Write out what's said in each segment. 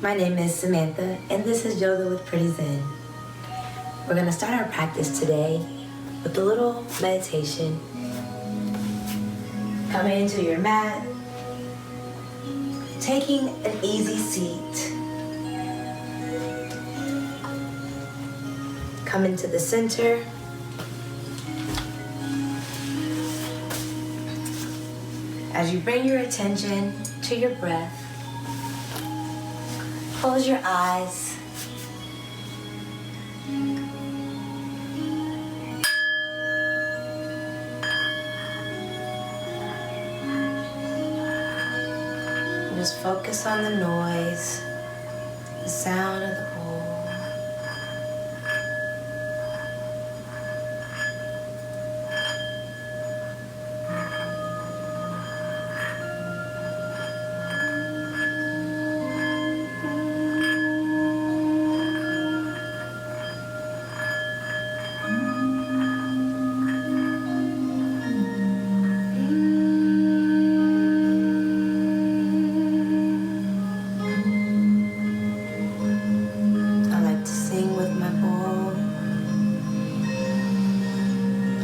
My name is Samantha, and this is Yoga with Pretty Zen. We're going to start our practice today with a little meditation. Coming into your mat, taking an easy seat. Come into the center. As you bring your attention to your breath, close your eyes. And just focus on the noise, the sound of the pool.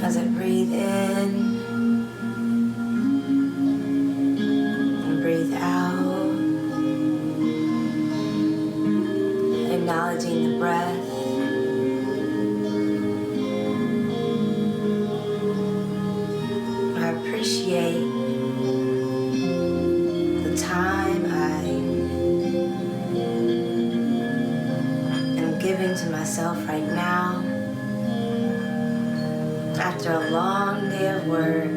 As I breathe in and breathe out, acknowledging the breath. I appreciate the time I am giving to myself right now. After a long day of work,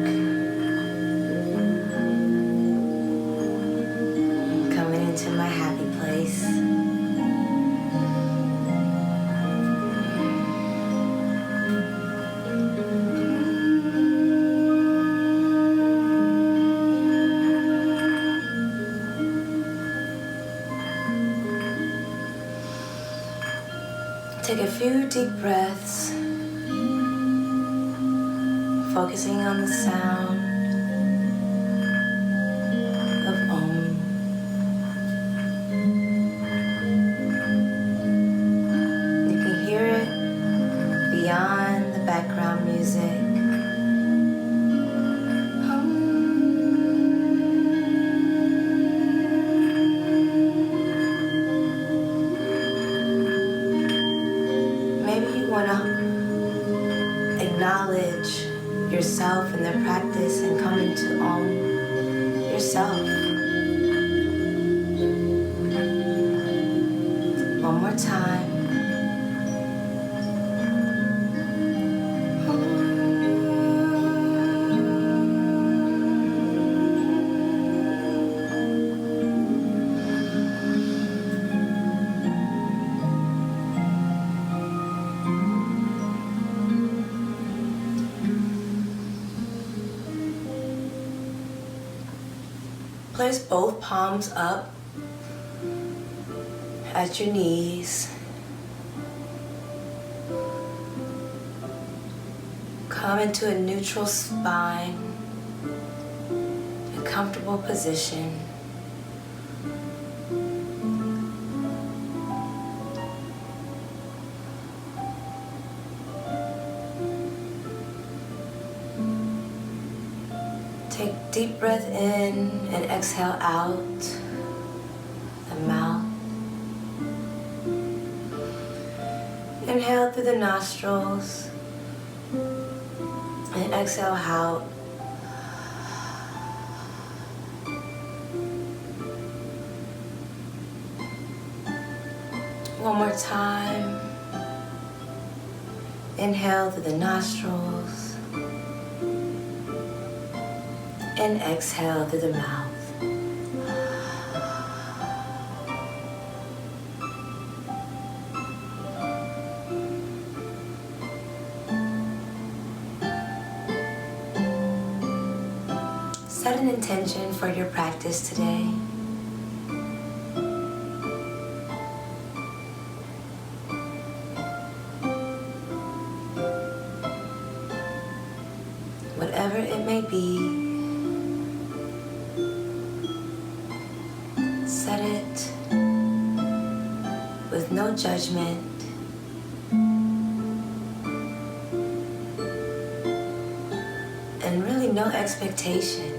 coming into my happy place. Take a few deep breaths, focusing on the sound of Om. You can hear it beyond the background music. Maybe you want to acknowledge yourself and their practice and come into Om yourself. One more time. Place both palms up at your knees. Come into a neutral spine, a comfortable position. Take deep breath in and exhale out the mouth. Inhale through the nostrils and exhale out. One more time. Inhale through the nostrils. And exhale through the mouth. Set an intention for your practice today. Whatever it may be, set it judgment. And really no expectation.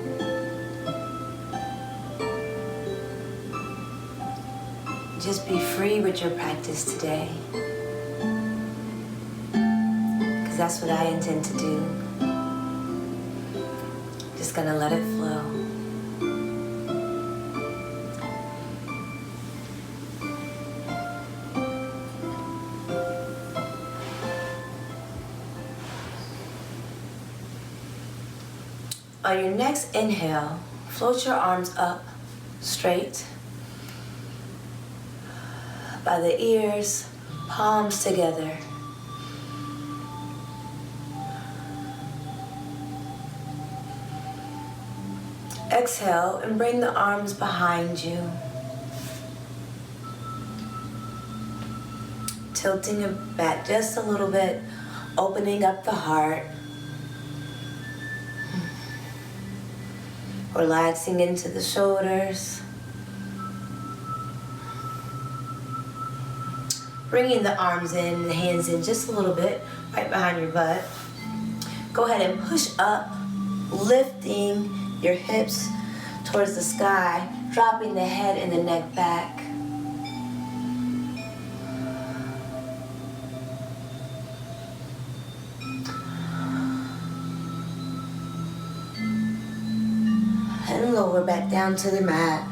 Just be free with your practice today. Because that's what I intend to do. Just gonna let it flow. On your next inhale, float your arms up straight by the ears, palms together. Exhale and bring the arms behind you. Tilting it back just a little bit, opening up the heart. Relaxing into the shoulders. Bringing the arms in and the hands in just a little bit, right behind your butt. Go ahead and push up, lifting your hips towards the sky, dropping the head and the neck back. And lower back down to the mat.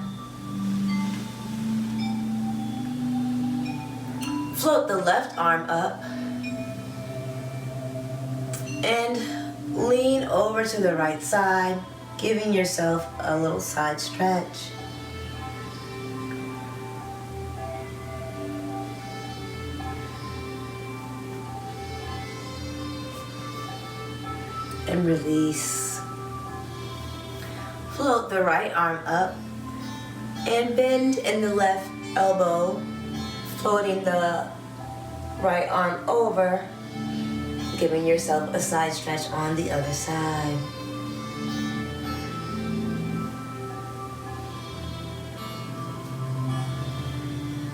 Float the left arm up and lean over to the right side, giving yourself a little side stretch. And release. Float the right arm up and bend in the left elbow, floating the right arm over, giving yourself a side stretch on the other side.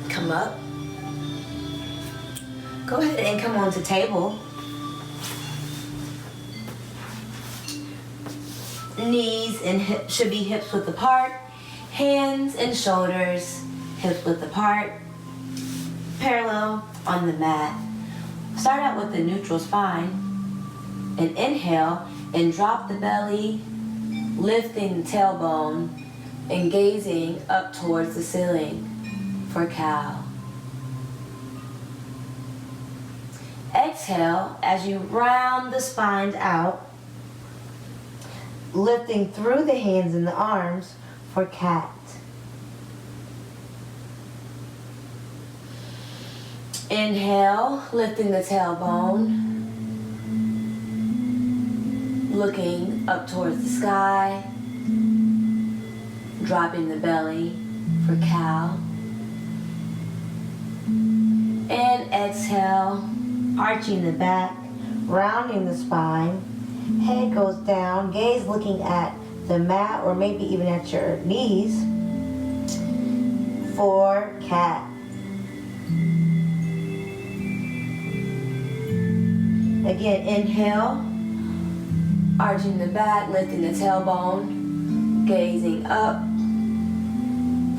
Come up. Go ahead and come onto table. Knees and hips should be hips width apart. Hands and shoulders hips width apart. Parallel on the mat. Start out with the neutral spine. And inhale and drop the belly, lifting the tailbone and gazing up towards the ceiling for cow. Exhale as you round the spine out, lifting through the hands and the arms for cat. Inhale, lifting the tailbone, looking up towards the sky, dropping the belly for cow. And exhale, arching the back, rounding the spine. Head goes down, gaze looking at the mat or maybe even at your knees for cat. Again, inhale, arching the back, lifting the tailbone, gazing up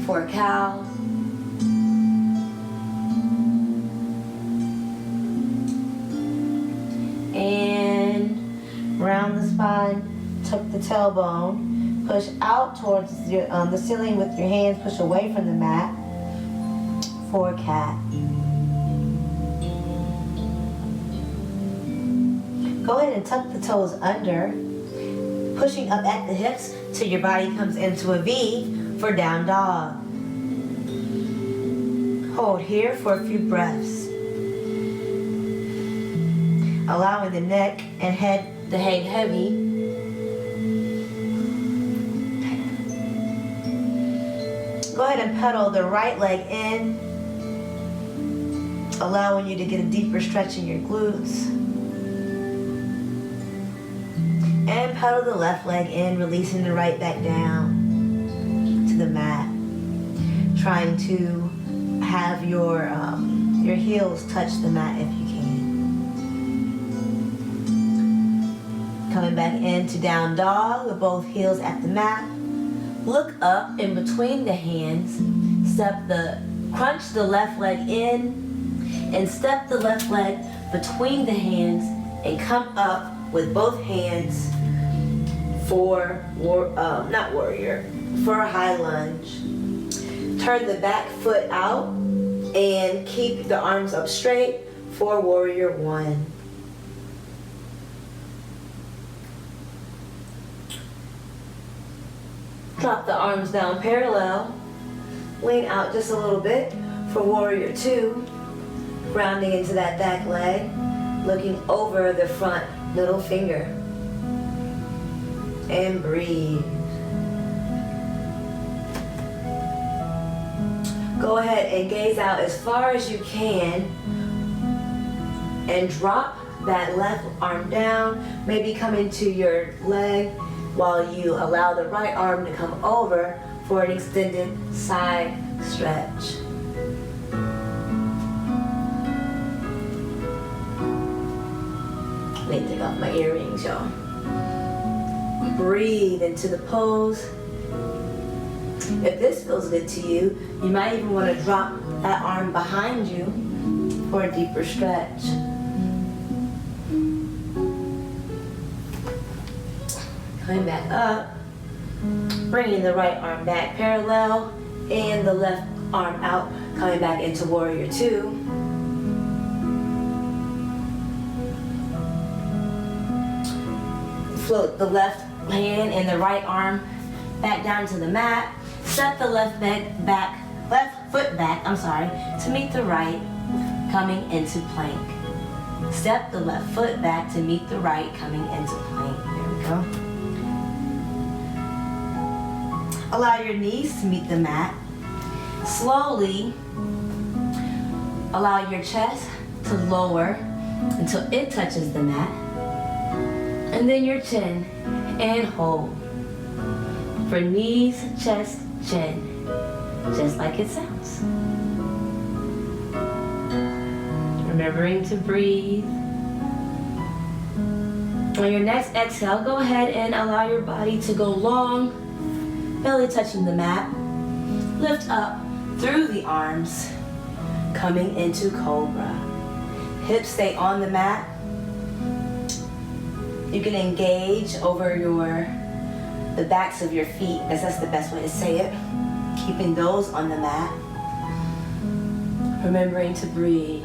for cow. And round the spine, tuck the tailbone, push out towards the ceiling with your hands, push away from the mat for cat. Go ahead and tuck the toes under, pushing up at the hips till your body comes into a V for down dog. Hold here for a few breaths. Allowing the neck and head to hang heavy. Go ahead and pedal the right leg in, allowing you to get a deeper stretch in your glutes. And pedal the left leg in, releasing the right back down to the mat. Trying to have your your heels touch the mat if you can. Coming back into down dog with both heels at the mat. Look up in between the hands. Crunch the left leg in and step the left leg between the hands and come up with both hands for a high lunge. Turn the back foot out and keep the arms up straight for warrior one. Drop the arms down parallel. Lean out just a little bit for warrior two. Rounding into that back leg. Looking over the front middle finger. And breathe. Go ahead and gaze out as far as you can. And drop that left arm down. Maybe come into your leg while you allow the right arm to come over for an extended side stretch. Let me take off my earrings, y'all. Breathe into the pose. If this feels good to you, you might even want to drop that arm behind you for a deeper stretch. Coming back up, bringing the right arm back parallel and the left arm out, coming back into warrior two. Float the left hand and the right arm back down to the mat. Step the left foot back, to meet the right, coming into plank. Step the left foot back to meet the right, coming into plank. There we go. Allow your knees to meet the mat. Slowly allow your chest to lower until it touches the mat. And then your chin and hold. For knees, chest, chin. Just like it sounds. Remembering to breathe. On your next exhale, go ahead and allow your body to go long. Belly touching the mat. Lift up through the arms. Coming into cobra. Hips stay on the mat. You can engage over the backs of your feet, because that's the best way to say it. Keeping those on the mat. Remembering to breathe.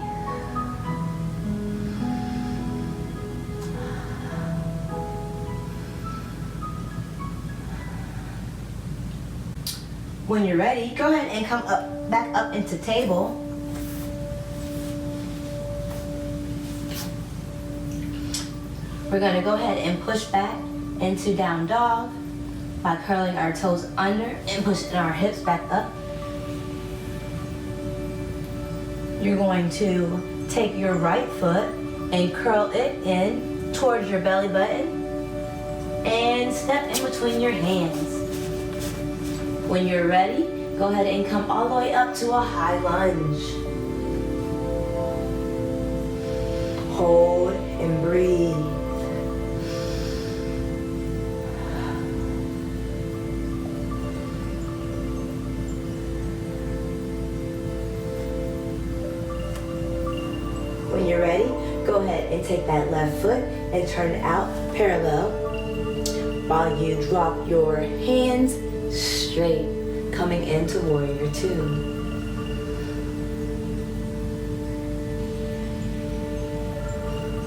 When you're ready, go ahead and come back up into table. We're gonna go ahead and push back into down dog by curling our toes under and pushing our hips back up. You're going to take your right foot and curl it in towards your belly button and step in between your hands. When you're ready, go ahead and come all the way up to a high lunge. Hold and breathe. When you're ready, go ahead and take that left foot and turn it out parallel while you drop your hands straight, coming into warrior two.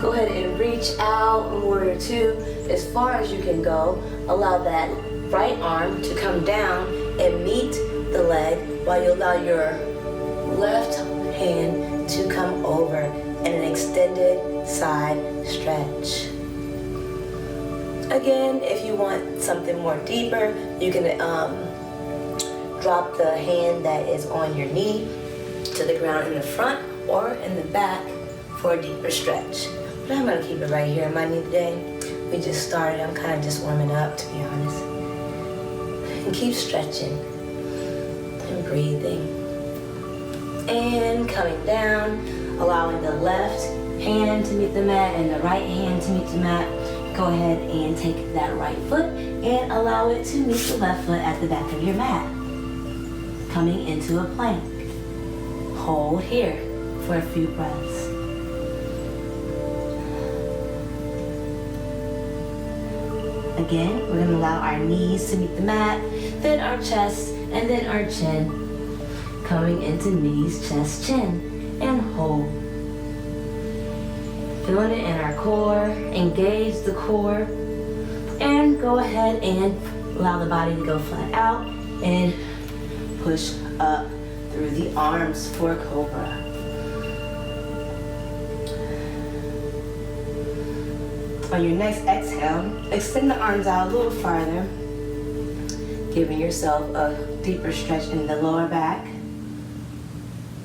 Go ahead and reach out in warrior two as far as you can go. Allow that right arm to come down and meet the leg while you allow your left hand to come over in an extended side stretch. Again, if you want something more deeper, you can drop the hand that is on your knee to the ground in the front or in the back for a deeper stretch. But I'm gonna keep it right here on my knee today. We just started, I'm kind of just warming up, to be honest. And keep stretching and breathing. And coming down, allowing the left hand to meet the mat and the right hand to meet the mat. Go ahead and take that right foot and allow it to meet the left foot at the back of your mat. Coming into a plank. Hold here for a few breaths. Again, we're going to allow our knees to meet the mat, then our chest, and then our chin. Coming into knees, chest, chin, and hold. Feeling it in our core, engage the core, and go ahead and allow the body to go flat out and push up through the arms for cobra. On your next exhale, extend the arms out a little farther, giving yourself a deeper stretch in the lower back.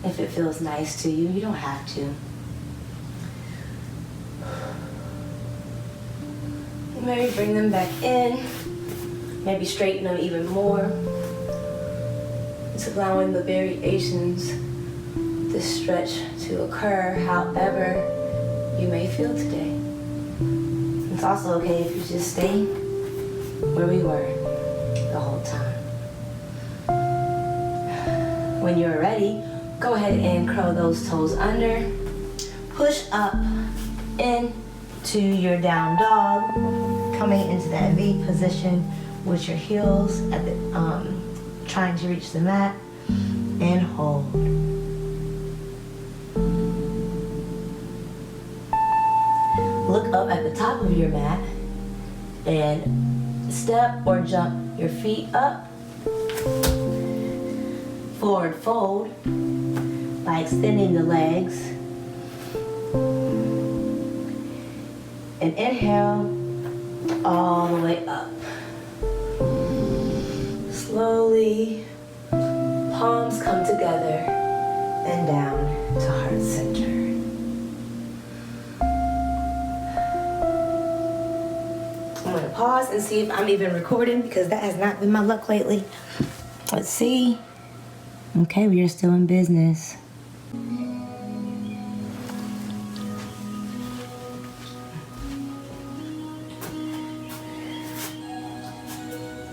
If it feels nice to you, you don't have to. Maybe bring them back in, maybe straighten them even more. It's allowing the variations, this stretch to occur however you may feel today. It's also okay if you just stay where we were the whole time. When you're ready, go ahead and curl those toes under. Push up into your down dog, coming into that V position with your heels at the trying to reach the mat, and hold. Look up at the top of your mat and step or jump your feet up. Forward fold by extending the legs. And inhale all the way up. Slowly, palms come together and down to heart center. I'm gonna pause and see if I'm even recording because that has not been my luck lately. Let's see. Okay, we are still in business.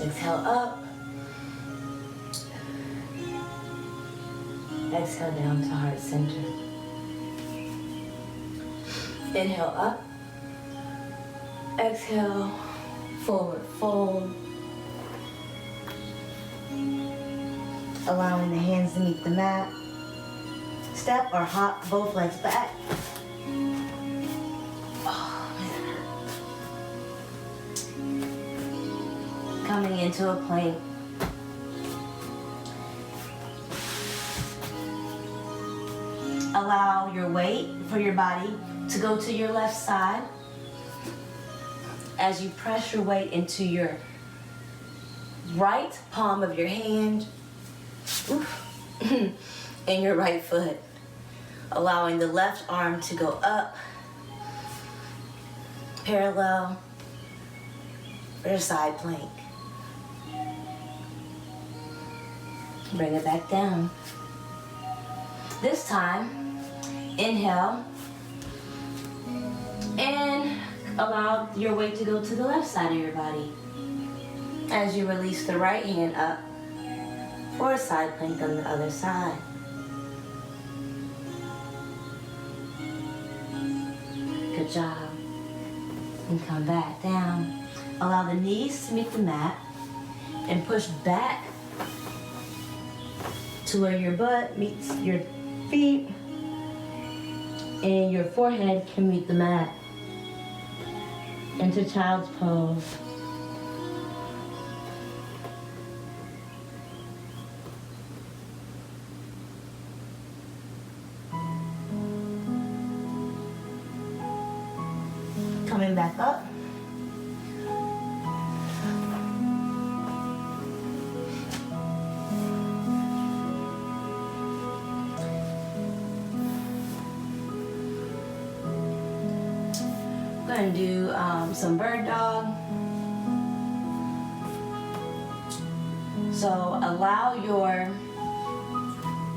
Exhale up. Exhale down to heart center. Inhale up. Exhale, forward fold. Allowing the hands to meet the mat. Step or hop both legs back. Coming into a plank. Allow your weight for your body to go to your left side as you press your weight into your right palm of your hand and your right foot. Allowing the left arm to go up, parallel for your side plank. Bring it back down. This time, inhale and allow your weight to go to the left side of your body as you release the right hand up for a side plank on the other side. Good job. And come back down. Allow the knees to meet the mat and push back to where your butt meets your feet and your forehead can meet the mat. Into child's pose. Coming back up. We're going to do some bird dog. So allow your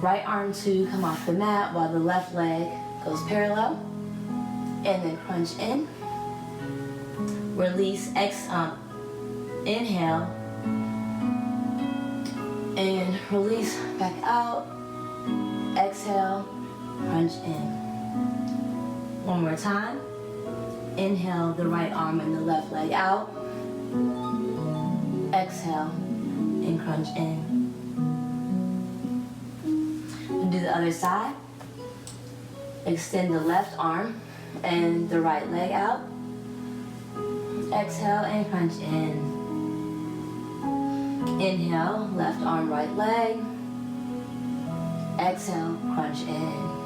Right arm to come off the mat while the left leg goes parallel. And then crunch in. Release, inhale. And release back out. Exhale, crunch in. One more time. Inhale the right arm and the left leg out. Exhale and crunch in. And do the other side. Extend the left arm and the right leg out. Exhale and crunch in. Inhale, left arm, right leg. Exhale, crunch in.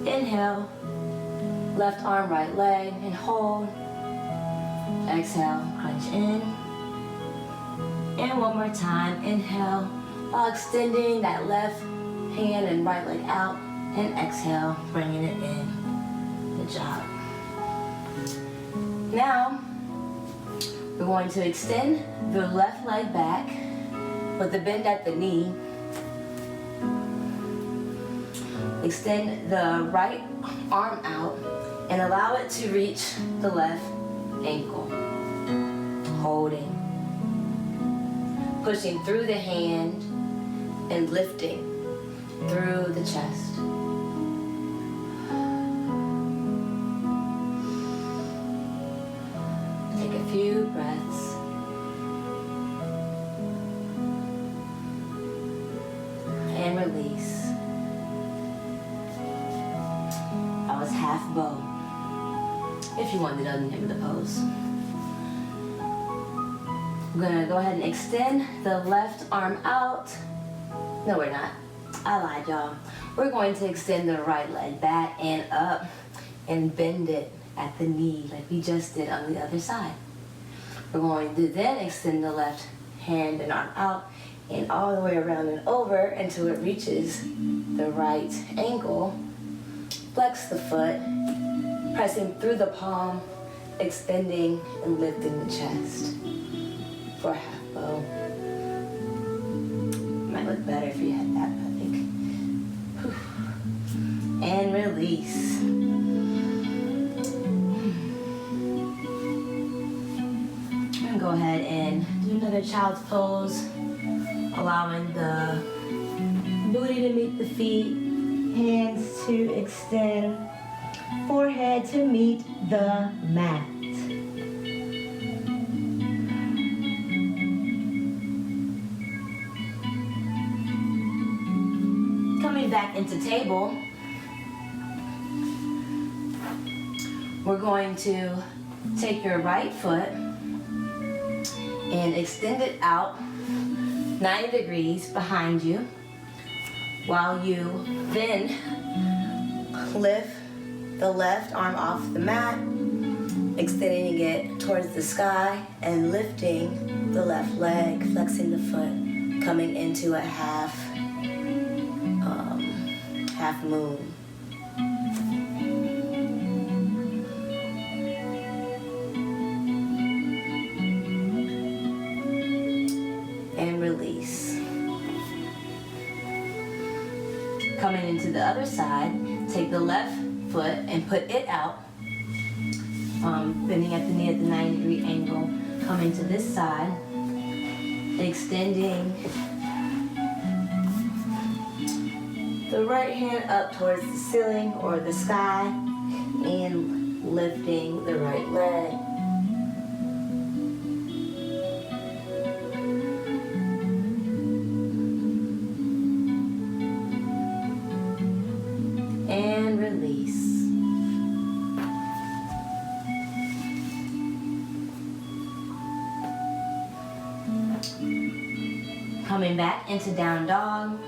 Inhale, left arm, right leg, and hold. Exhale, crunch in. And one more time, inhale, while extending that left hand and right leg out, and exhale, bringing it in. Good job. Now, we're going to extend the left leg back with the bend at the knee. Extend the right arm out and allow it to reach the left ankle. Holding. Pushing through the hand and lifting through the chest. Take a few breaths. And release. That was half bow. If you want the other name of the pose. We're gonna go ahead and extend the left arm out. No, we're not. I lied, y'all. We're going to extend the right leg back and up and bend it at the knee like we just did on the other side. We're going to then extend the left hand and arm out and all the way around and over until it reaches the right ankle. Flex the foot, pressing through the palm, extending and lifting the chest for half bow. Might look better if you had that, I think. Whew. And release. And go ahead and do another child's pose, allowing the booty to meet the feet, hands to extend, forehead to meet the mat. Coming back into table, we're going to take your right foot and extend it out 90 degrees behind you while you then lift the left arm off the mat, extending it towards the sky and lifting the left leg, flexing the foot, coming into a half moon. And release. Coming into the other side, take the left foot and put it out, bending at the knee at the 90-degree angle. Coming to this side, extending the right hand up towards the ceiling or the sky and lifting the right leg. And release. Coming back into down dog.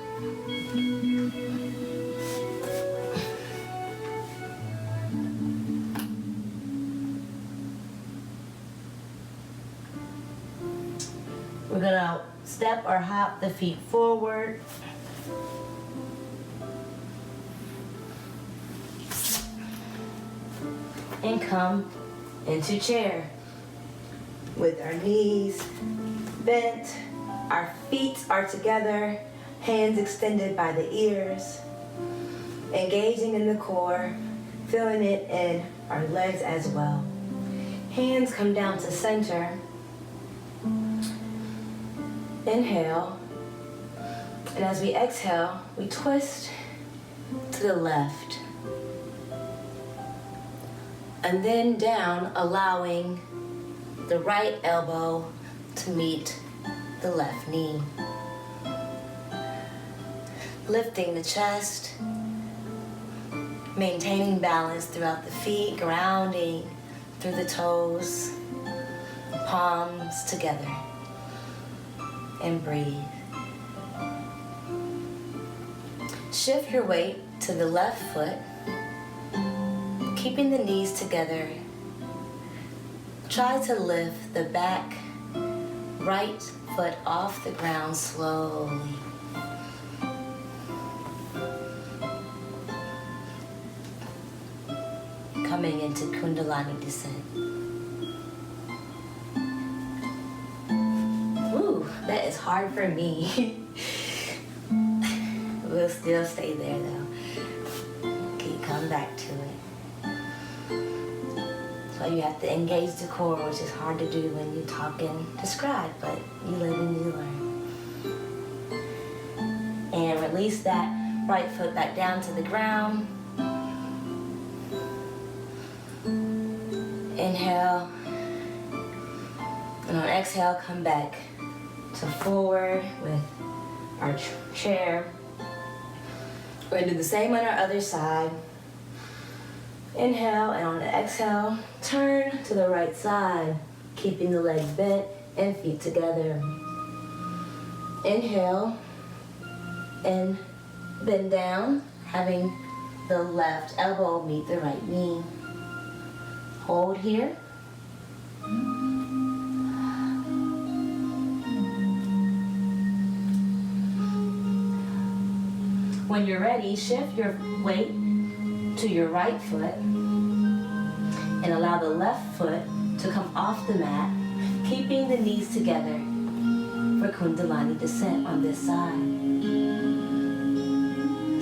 We're gonna step or hop the feet forward. And come into chair with our knees bent, Our feet are together, hands extended by the ears, engaging in the core, feeling it in our legs as well. Hands come down to center. Inhale. And as we exhale, we twist to the left. And then down, allowing the right elbow to meet the left knee. Lifting the chest, maintaining balance throughout the feet, grounding through the toes, palms together, and breathe. Shift your weight to the left foot, keeping the knees together. Try to lift the back right foot off the ground slowly. Coming into Kundalini descent. Ooh, that is hard for me. We'll still stay there though. Okay, come back to it. So you have to engage the core, which is hard to do when you talk and describe, but you live and you learn. And release that right foot back down to the ground. Inhale. And on exhale, come back to forward with our chair. We're gonna do the same on our other side. Inhale, and on the exhale, turn to the right side, keeping the legs bent and feet together. Inhale, and bend down, having the left elbow meet the right knee. Hold here. When you're ready, shift your weight to your right foot and allow the left foot to come off the mat, keeping the knees together for Kundalini descent on this side.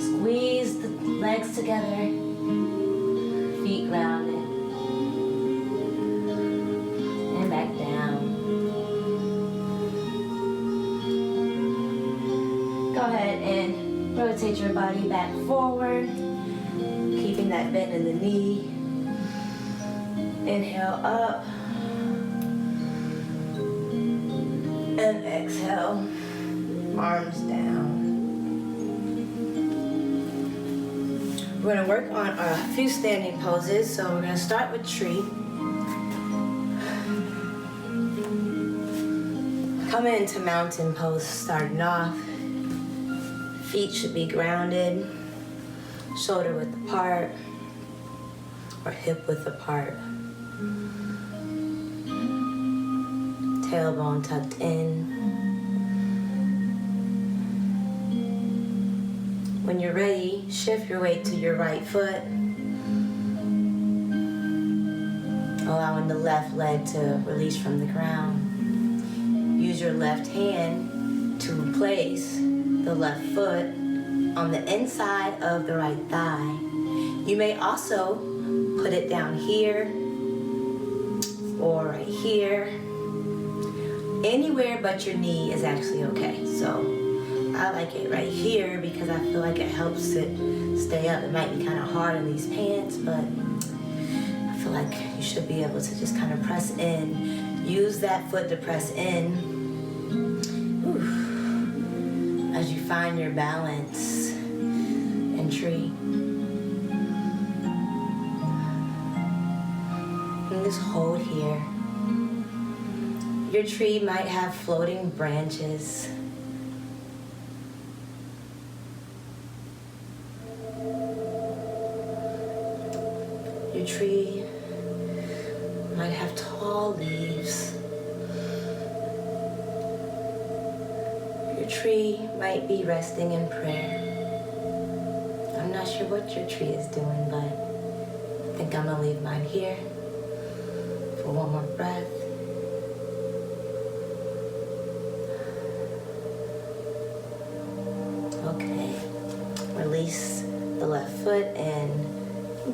Squeeze the legs together, feet grounded, and back down. Go ahead and rotate your body back forward, keeping that bend in the knee. Inhale up, and exhale, arms down. We're gonna work on a few standing poses, so we're gonna start with tree. Come into mountain pose starting off. Feet should be grounded, shoulder width apart, or hip width apart. Tailbone tucked in. When you're ready, shift your weight to your right foot, allowing the left leg to release from the ground. Use your left hand to place the left foot on the inside of the right thigh. You may also put it down here or right here. Anywhere but your knee is actually okay. So I like it right here because I feel like it helps it stay up. It might be kind of hard in these pants, but I feel like you should be able to just kind of press in. Use that foot to press in. As you find your balance and tree. And just hold here. Your tree might have floating branches. Your tree might have tall leaves. Your tree might be resting in prayer. I'm not sure what your tree is doing, but I think I'm gonna leave mine here for one more breath.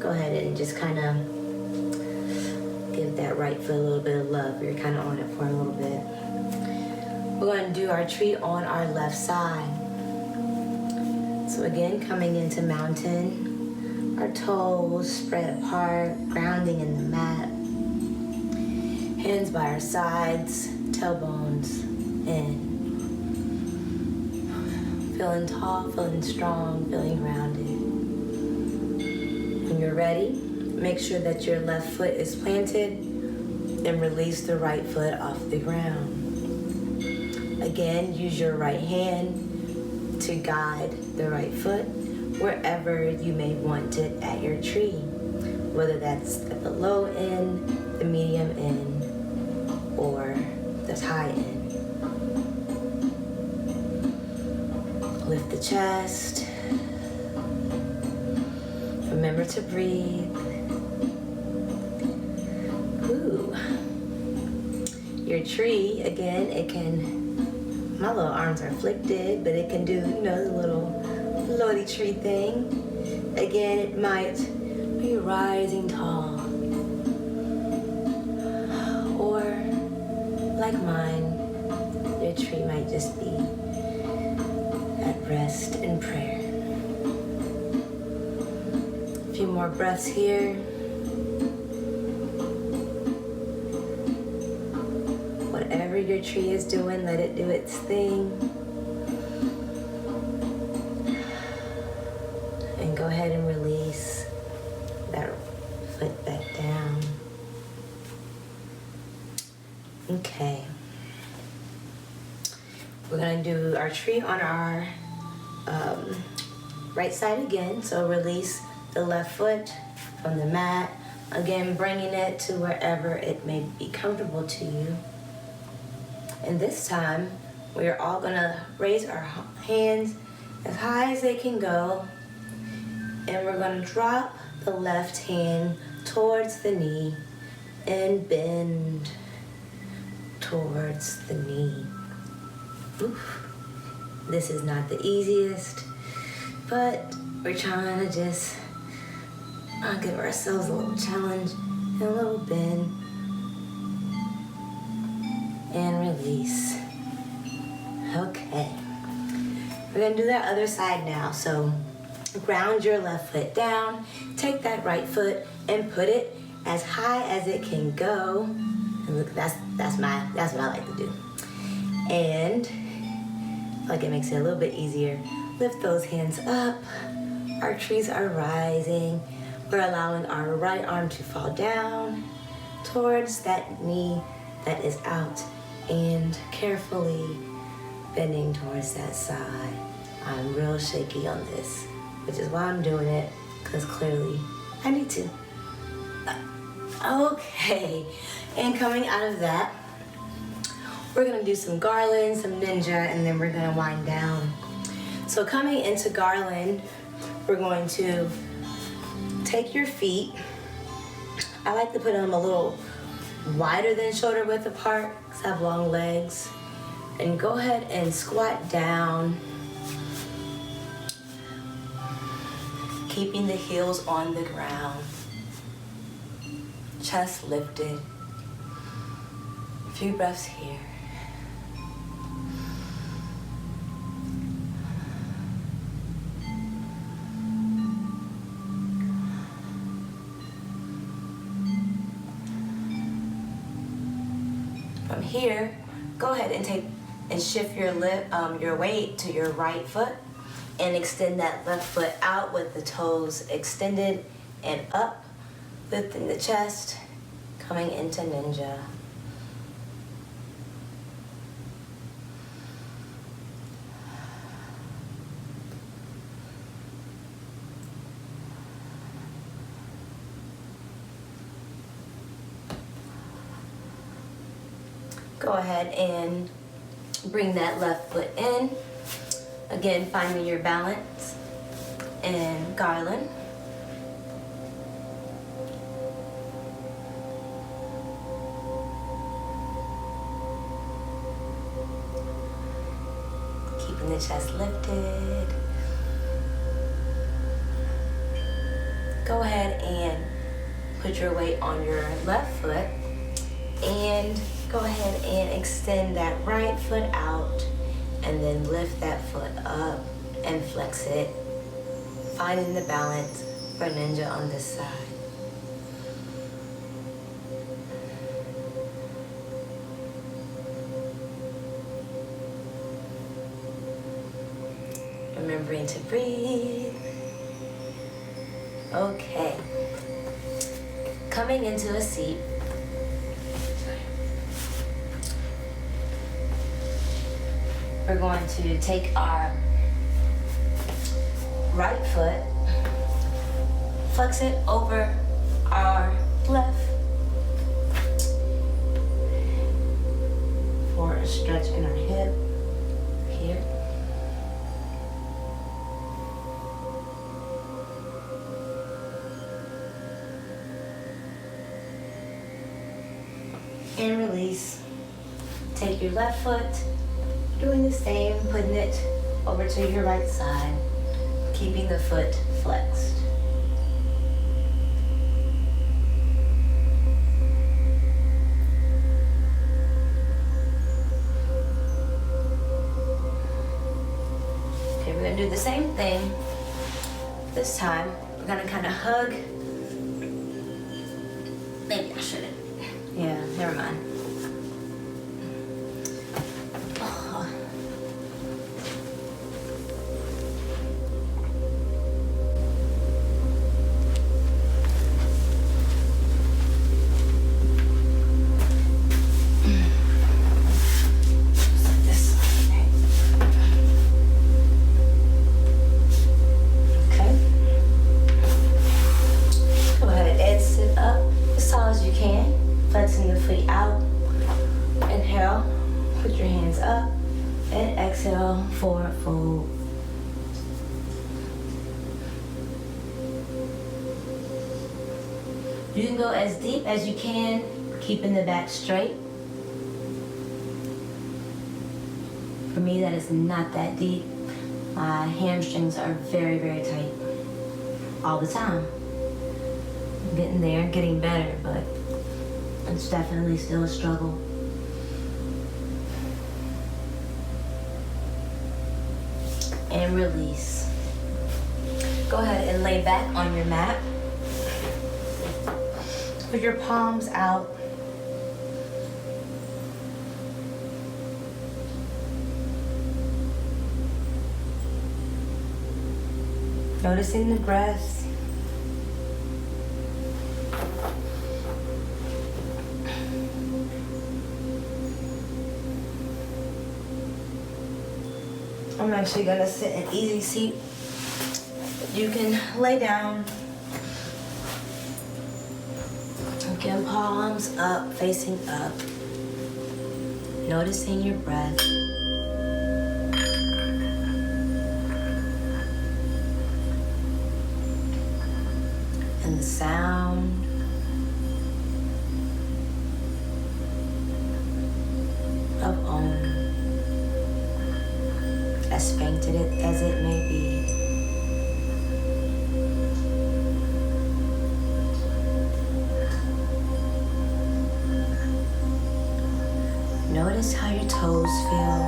go ahead and just kind of give that right foot a little bit of love. You're kind of on it for a little bit. We're going to do our tree on our left side. So again, coming into mountain, our toes spread apart, grounding in the mat. Hands by our sides, tailbones in. Feeling tall, feeling strong, feeling grounded. When you're ready, make sure that your left foot is planted and release the right foot off the ground. Again, use your right hand to guide the right foot wherever you may want it at your tree, whether that's at the low end, the medium end, or the high end. Lift the chest. Remember to breathe. Ooh. Your tree, again, it can, my little arms are flicked, but it can do, the little floaty tree thing. Again, it might be rising tall. Or, like mine, your tree might just be at rest and prayer. A few more breaths here. Whatever your tree is doing, let it do its thing. And go ahead and release that foot back down. Okay. We're going to do our tree on our right side again. So release the left foot from the mat. Again, bringing it to wherever it may be comfortable to you. And this time, we're all going to raise our hands as high as they can go. And we're going to drop the left hand towards the knee and bend towards the knee. Oof. This is not the easiest, but we're trying to just give ourselves a little challenge and a little bend and release. Okay, we're gonna do that other side now. So ground your left foot down, take that right foot and put it as high as it can go. And look, that's what I like to do. And like it makes it a little bit easier. Lift those hands up. Our trees are rising. We're allowing our right arm to fall down towards that knee that is out and carefully bending towards that side. I'm real shaky on this, which is why I'm doing it, because clearly I need to. Okay, and coming out of that, we're gonna do some garland, some ninja, and then we're gonna wind down. So coming into garland, we're going to take your feet. I like to put them a little wider than shoulder width apart, because I have long legs. And go ahead and squat down, keeping the heels on the ground. Chest lifted. A few breaths here. From here, go ahead and shift your weight to your right foot and extend that left foot out with the toes extended and up, lifting the chest, coming into ninja. Go ahead and bring that left foot in. Again, finding your balance and garland. Keeping the chest lifted. Go ahead and put your weight on your left foot and go ahead and extend that right foot out and then lift that foot up and flex it, finding the balance for ninja on this side. Remembering to breathe. Okay. Coming into a seat. We're going to take our right foot, flex it over our left for a stretch in our hip here. And release. Take your left foot, doing the same, putting it over to your right side, keeping the foot flexed. Okay, we're gonna do the same thing. This time, we're gonna kind of hug. Maybe I shouldn't. Yeah, never mind. Flexing your feet out. Inhale, put your hands up, and exhale, forward fold. You can go as deep as you can, keeping the back straight. For me, that is not that deep. My hamstrings are very, very tight all the time. I'm getting there, getting better, but it's definitely still a struggle. And release. Go ahead and lay back on your mat. Put your palms out. Noticing the breath. I'm actually gonna sit in easy seat. You can lay down. Again, palms up, facing up. Noticing your breath. And the sound of Om. As faint as it may be. Notice how your toes feel.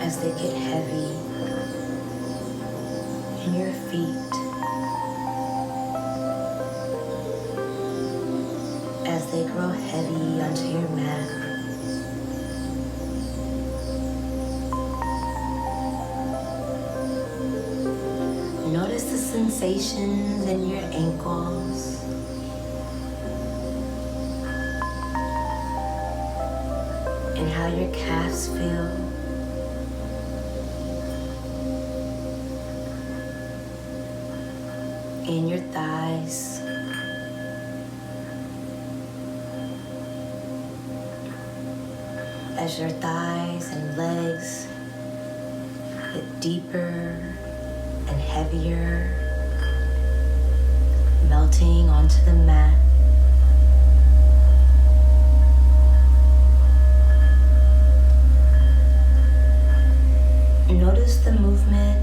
As they get heavy in your feet. As they grow heavy onto your mat. Notice the sensations in your ankles. And how your calves feel. In your thighs. As your thighs and legs get deeper and heavier, melting onto the mat. Notice the movement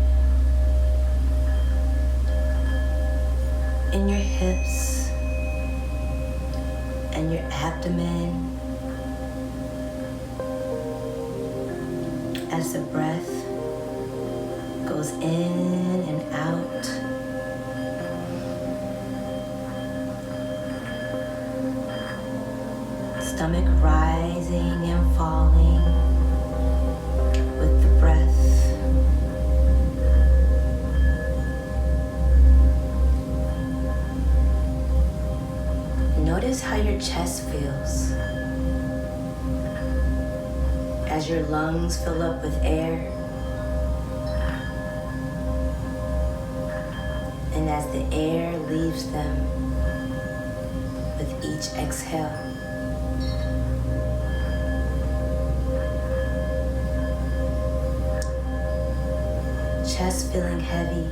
in your hips and your abdomen as the breath goes in and out. Stomach rising and falling with the breath. Notice how your chest feels as your lungs fill up with air and as the air leaves them with each exhale. Chest feeling heavy,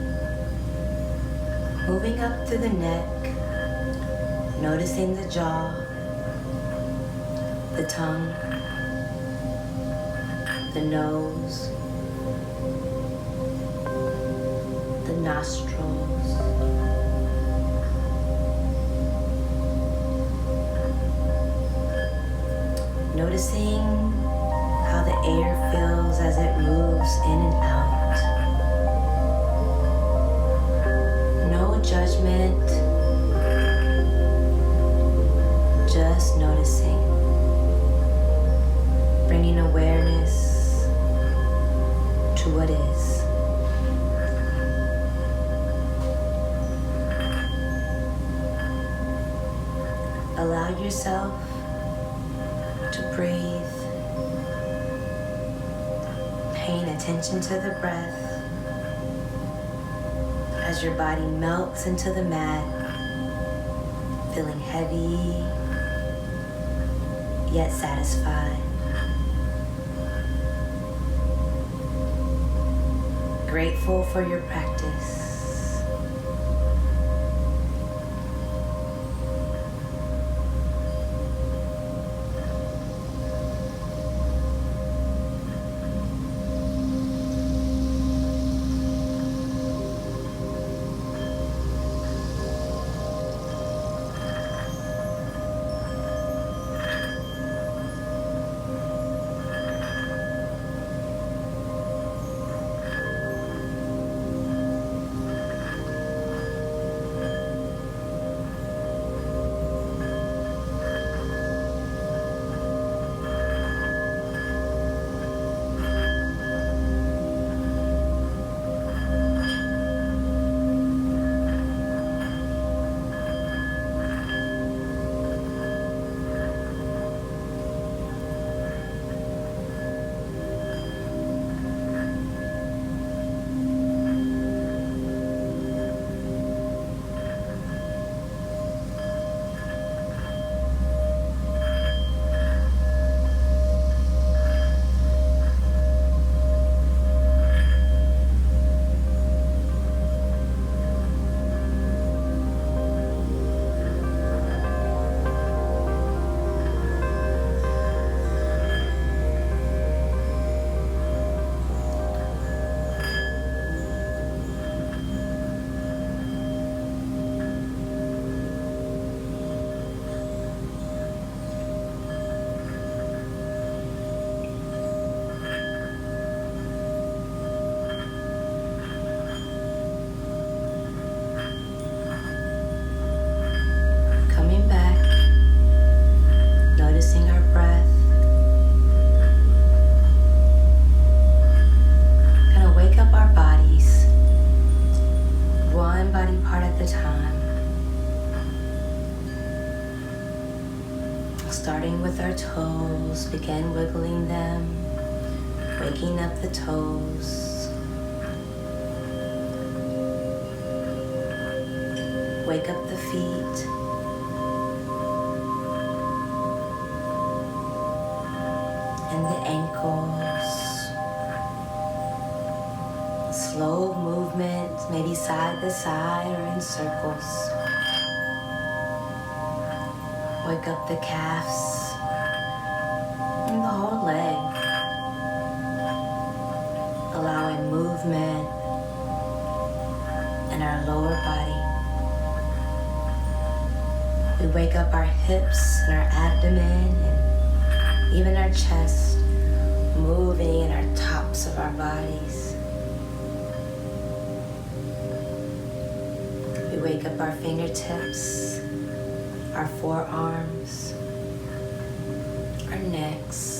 moving up through the neck, noticing the jaw, the tongue, the nose, the nostrils, noticing how the air feels as it moves in and out. No judgment, just noticing, bringing awareness to what is. Allow yourself to breathe, paying attention to the breath as your body melts into the mat, feeling heavy yet satisfied. Grateful for your practice. Starting with our toes, begin wiggling them, waking up the toes. Wake up the feet. And the ankles. Slow movement, maybe side to side or in circles. Wake up the calves and the whole leg. allowing movement in our lower body. We wake up our hips and our abdomen and even our chest, moving in our tops of our bodies. We wake up our fingertips, our forearms, our necks.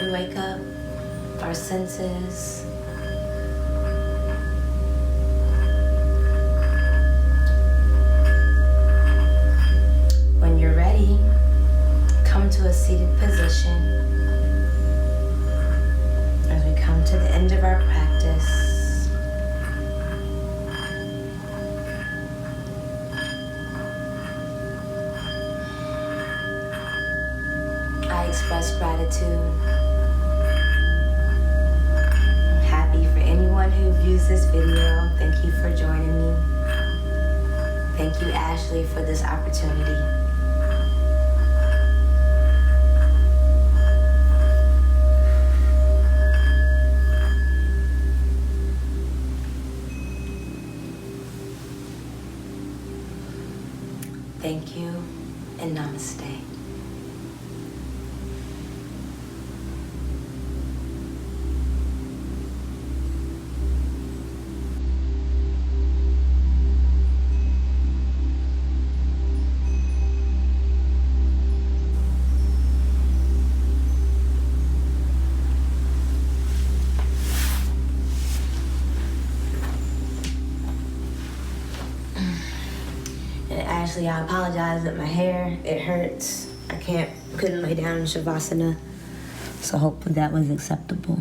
We wake up our senses. When you're ready, come to a seated position as we come to the end of our practice. I express gratitude. Anyone who views this video, thank you for joining me. Thank you, Ashley, for this opportunity. Thank you, and namaste. Ashley, I apologize that my hair, it hurts. Couldn't lay down in Shavasana, so hopefully that was acceptable.